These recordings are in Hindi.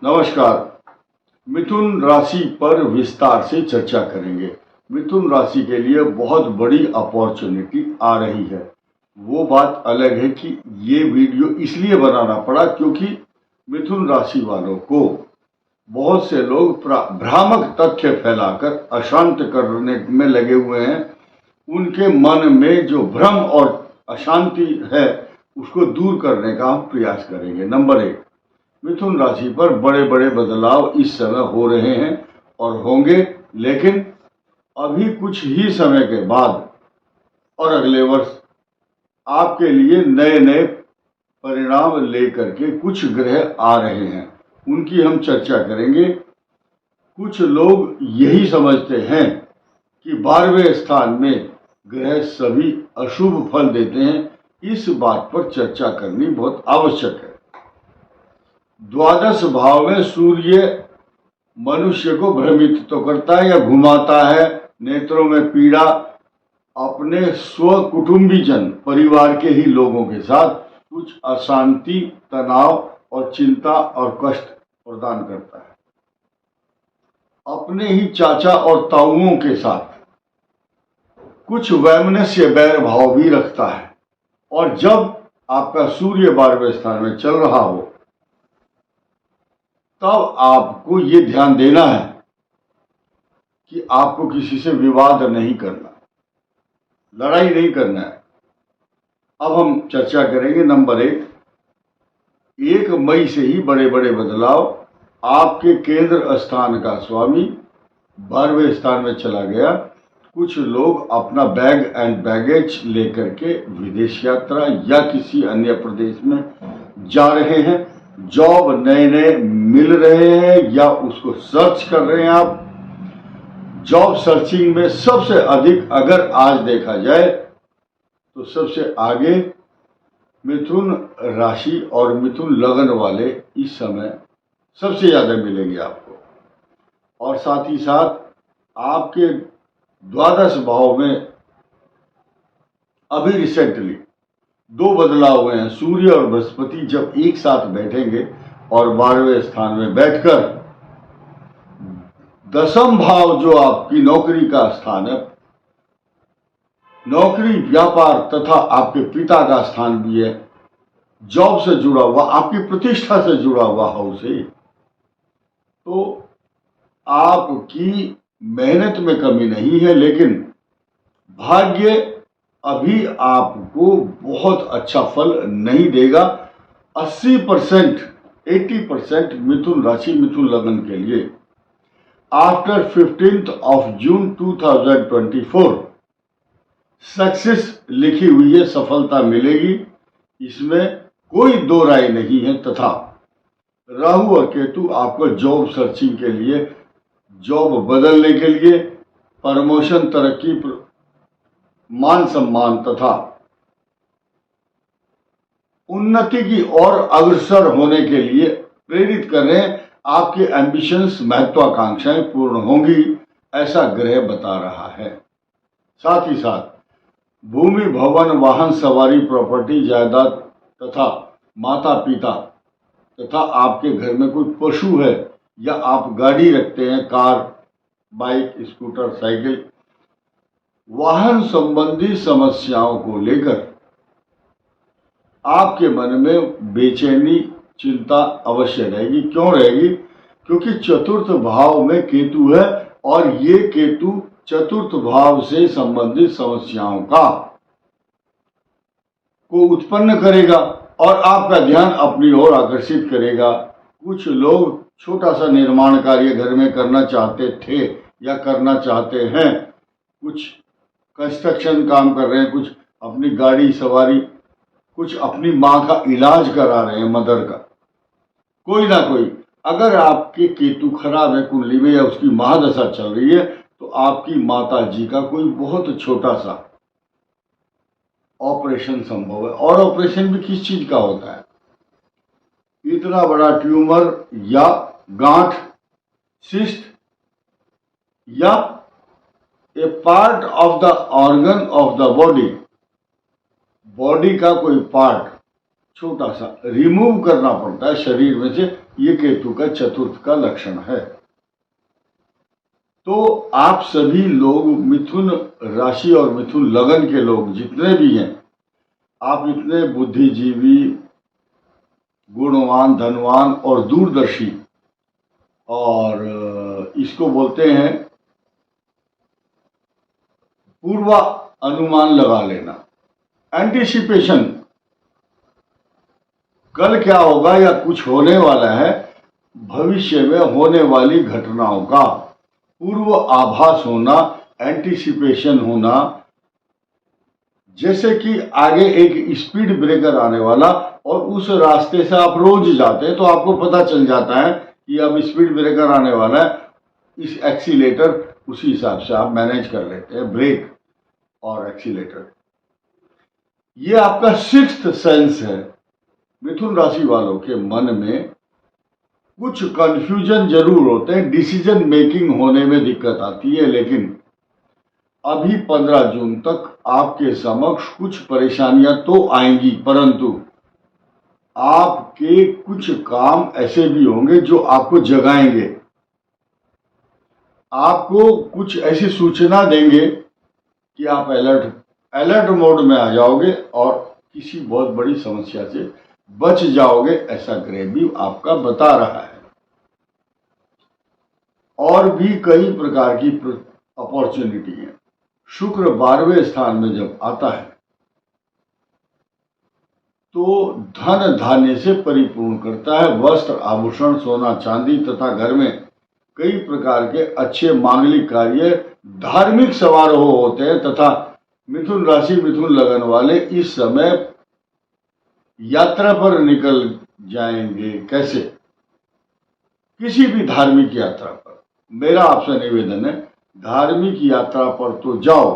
नमस्कार। मिथुन राशि पर विस्तार से चर्चा करेंगे। मिथुन राशि के लिए बहुत बड़ी अपॉर्चुनिटी आ रही है। वो बात अलग है कि ये वीडियो इसलिए बनाना पड़ा क्योंकि मिथुन राशि वालों को बहुत से लोग भ्रामक तथ्य फैलाकर अशांत करने में लगे हुए हैं। उनके मन में जो भ्रम और अशांति है उसको दूर करने का हम प्रयास करेंगे। नंबर 1, मिथुन राशि पर बड़े बड़े बदलाव इस समय हो रहे हैं और होंगे, लेकिन अभी कुछ ही समय के बाद और अगले वर्ष आपके लिए नए नए परिणाम लेकर के कुछ ग्रह आ रहे हैं, उनकी हम चर्चा करेंगे। कुछ लोग यही समझते हैं कि 12वें स्थान में ग्रह सभी अशुभ फल देते हैं। इस बात पर चर्चा करनी बहुत आवश्यक है। द्वादश भाव में सूर्य मनुष्य को भ्रमित तो करता है या घुमाता है, नेत्रों में पीड़ा, अपने स्व कुटुंबीजन परिवार के ही लोगों के साथ कुछ अशांति, तनाव और चिंता और कष्ट प्रदान करता है। अपने ही चाचा और ताऊओं के साथ कुछ वैमनस्य बैर भाव भी रखता है। और जब आपका सूर्य 12वें स्थान में चल रहा हो तब आपको ये ध्यान देना है कि आपको किसी से विवाद नहीं करना, लड़ाई नहीं करना है। अब हम चर्चा करेंगे। नंबर 1 मई से ही बड़े बड़े बदलाव। आपके केंद्र स्थान का स्वामी 12वें स्थान में चला गया। कुछ लोग अपना बैग एंड बैगेज लेकर के विदेश यात्रा या किसी अन्य प्रदेश में जा रहे हैं। जॉब नए नए मिल रहे हैं या उसको सर्च कर रहे हैं आप। जॉब सर्चिंग में सबसे अधिक अगर आज देखा जाए तो सबसे आगे मिथुन राशि और मिथुन लगन वाले इस समय सबसे ज्यादा मिलेंगे आपको। और साथ ही साथ आपके द्वादश भाव में अभी रिसेंटली 2 बदलाव हुए हैं। सूर्य और बृहस्पति जब एक साथ बैठेंगे और 12वें स्थान में बैठकर दशम भाव जो आपकी नौकरी का स्थान है, नौकरी, व्यापार तथा आपके पिता का स्थान भी है, जॉब से जुड़ा हुआ, आपकी प्रतिष्ठा से जुड़ा हुआ हाउस है, तो आपकी मेहनत में कमी नहीं है, लेकिन भाग्य अभी आपको बहुत अच्छा फल नहीं देगा। 80% 80% मिथुन राशि मिथुन लगन के लिए आफ्टर 15 जून 2024 सक्सेस लिखी हुई है, सफलता मिलेगी, इसमें कोई दो राय नहीं है। तथा राहु और केतु आपको जॉब सर्चिंग के लिए, जॉब बदलने के लिए, प्रमोशन, तरक्की, मान सम्मान तथा उन्नति की ओर अग्रसर होने के लिए प्रेरित कर रहे हैं। आपके एम्बिशंस, महत्वाकांक्षाएं पूर्ण होंगी, ऐसा ग्रह बता रहा है। साथ ही साथ भूमि, भवन, वाहन, सवारी, प्रॉपर्टी, जायदाद तथा माता पिता तथा आपके घर में कोई पशु है या आप गाड़ी रखते हैं, कार, बाइक, स्कूटर, साइकिल, वाहन संबंधी समस्याओं को लेकर आपके मन में बेचैनी, चिंता अवश्य रहेगी। क्यों रहेगी? क्योंकि चतुर्थ भाव में केतु है और ये केतु चतुर्थ भाव से संबंधित समस्याओं को उत्पन्न करेगा और आपका ध्यान अपनी ओर आकर्षित करेगा। कुछ लोग छोटा सा निर्माण कार्य घर में करना चाहते थे या करना चाहते हैं, कुछ कंस्ट्रक्शन काम कर रहे हैं, कुछ अपनी गाड़ी सवारी, कुछ अपनी माँ का इलाज करा रहे हैं, मदर का, कोई ना कोई। अगर आपके केतु खराब है कुंडली में या उसकी महादशा चल रही है तो आपकी माता जी का कोई बहुत छोटा सा ऑपरेशन संभव है। और ऑपरेशन भी किस चीज का होता है? इतना बड़ा ट्यूमर या गांठ, सिस्ट या a part of the organ of the body, body का कोई पार्ट छोटा सा रिमूव करना पड़ता है शरीर में से, ये केतु का चतुर्थ का लक्षण है। तो आप सभी लोग मिथुन राशि और मिथुन लगन के लोग जितने भी हैं, आप इतने बुद्धिजीवी, गुणवान, धनवान और दूरदर्शी, और इसको बोलते हैं पूर्व अनुमान लगा लेना, एंटिसिपेशन, कल क्या होगा या कुछ होने वाला है, भविष्य में होने वाली घटनाओं का पूर्व आभास होना, एंटिसिपेशन होना। जैसे कि आगे एक स्पीड ब्रेकर आने वाला और उस रास्ते से आप रोज जाते हैं तो आपको पता चल जाता है कि अब स्पीड ब्रेकर आने वाला है, इस एक्सीलेटर उसी हिसाब से आप मैनेज कर लेते हैं, ब्रेक और एक्सीलेटर। ये आपका सिक्स्थ सेंस है। मिथुन राशि वालों के मन में कुछ कंफ्यूजन जरूर होते हैं, डिसीजन मेकिंग होने में दिक्कत आती है, लेकिन अभी 15 जून तक आपके समक्ष कुछ परेशानियां तो आएंगी, परंतु आपके कुछ काम ऐसे भी होंगे जो आपको जगाएंगे, आपको कुछ ऐसी सूचना देंगे कि आप अलर्ट मोड में आ जाओगे और किसी बहुत बड़ी समस्या से बच जाओगे, ऐसा ग्रह भी आपका बता रहा है। और भी कई प्रकार की अपॉर्चुनिटी है। शुक्र 12वें स्थान में जब आता है तो धन धान्य से परिपूर्ण करता है। वस्त्र, आभूषण, सोना चांदी तथा घर में कई प्रकार के अच्छे मांगलिक कार्य, धार्मिक समारोह होते हैं तथा मिथुन राशि मिथुन लगन वाले इस समय यात्रा पर निकल जाएंगे। कैसे? किसी भी धार्मिक यात्रा पर। मेरा आपसे निवेदन है, धार्मिक यात्रा पर तो जाओ,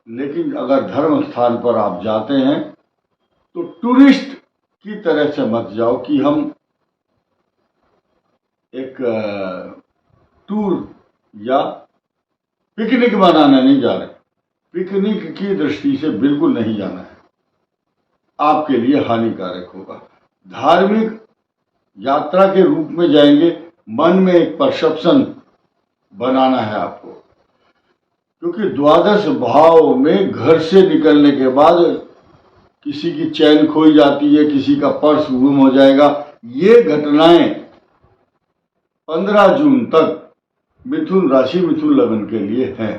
लेकिन अगर धर्म स्थान पर आप जाते हैं तो टूरिस्ट की तरह से मत जाओ कि हम एक टूर या पिकनिक मनाने नहीं जा रहे। पिकनिक की दृष्टि से बिल्कुल नहीं जाना है, आपके लिए हानिकारक होगा। धार्मिक यात्रा के रूप में जाएंगे, मन में एक परसेप्शन बनाना है आपको, क्योंकि द्वादश भाव में घर से निकलने के बाद किसी की चैन खोई जाती है, किसी का पर्स गुम हो जाएगा। ये घटनाएं 15 जून तक मिथुन राशि मिथुन लगन के लिए हैं।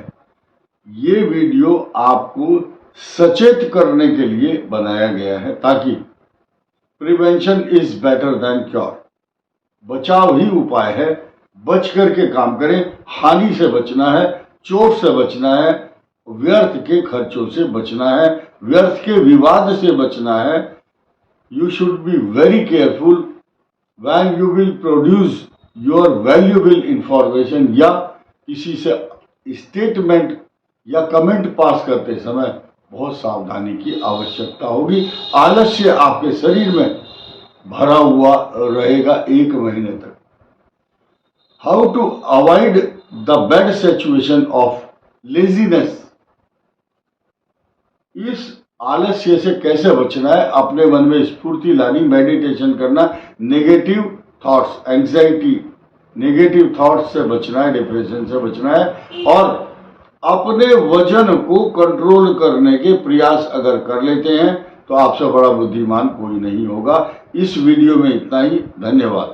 ये वीडियो आपको सचेत करने के लिए बनाया गया है, ताकि prevention is better than cure, बचाव ही उपाय है। बच करके काम करें, हानि से बचना है, चोट से बचना है, व्यर्थ के खर्चों से बचना है, व्यर्थ के विवाद से बचना है। You should be very careful when you will produce your valuable information, या किसी से स्टेटमेंट या कमेंट पास करते समय बहुत सावधानी की आवश्यकता होगी। आलस्य आपके शरीर में भरा हुआ रहेगा 1 महीने तक। How to avoid the bad situation of laziness, इस आलस्य से कैसे बचना है, अपने मन में स्फूर्ति लानी, मेडिटेशन करना, negative thoughts, anxiety, negative thoughts से बचना है, डिप्रेशन से बचना है, और अपने वजन को कंट्रोल करने के प्रयास अगर कर लेते हैं तो आपसे बड़ा बुद्धिमान कोई नहीं होगा। इस वीडियो में इतना ही। धन्यवाद।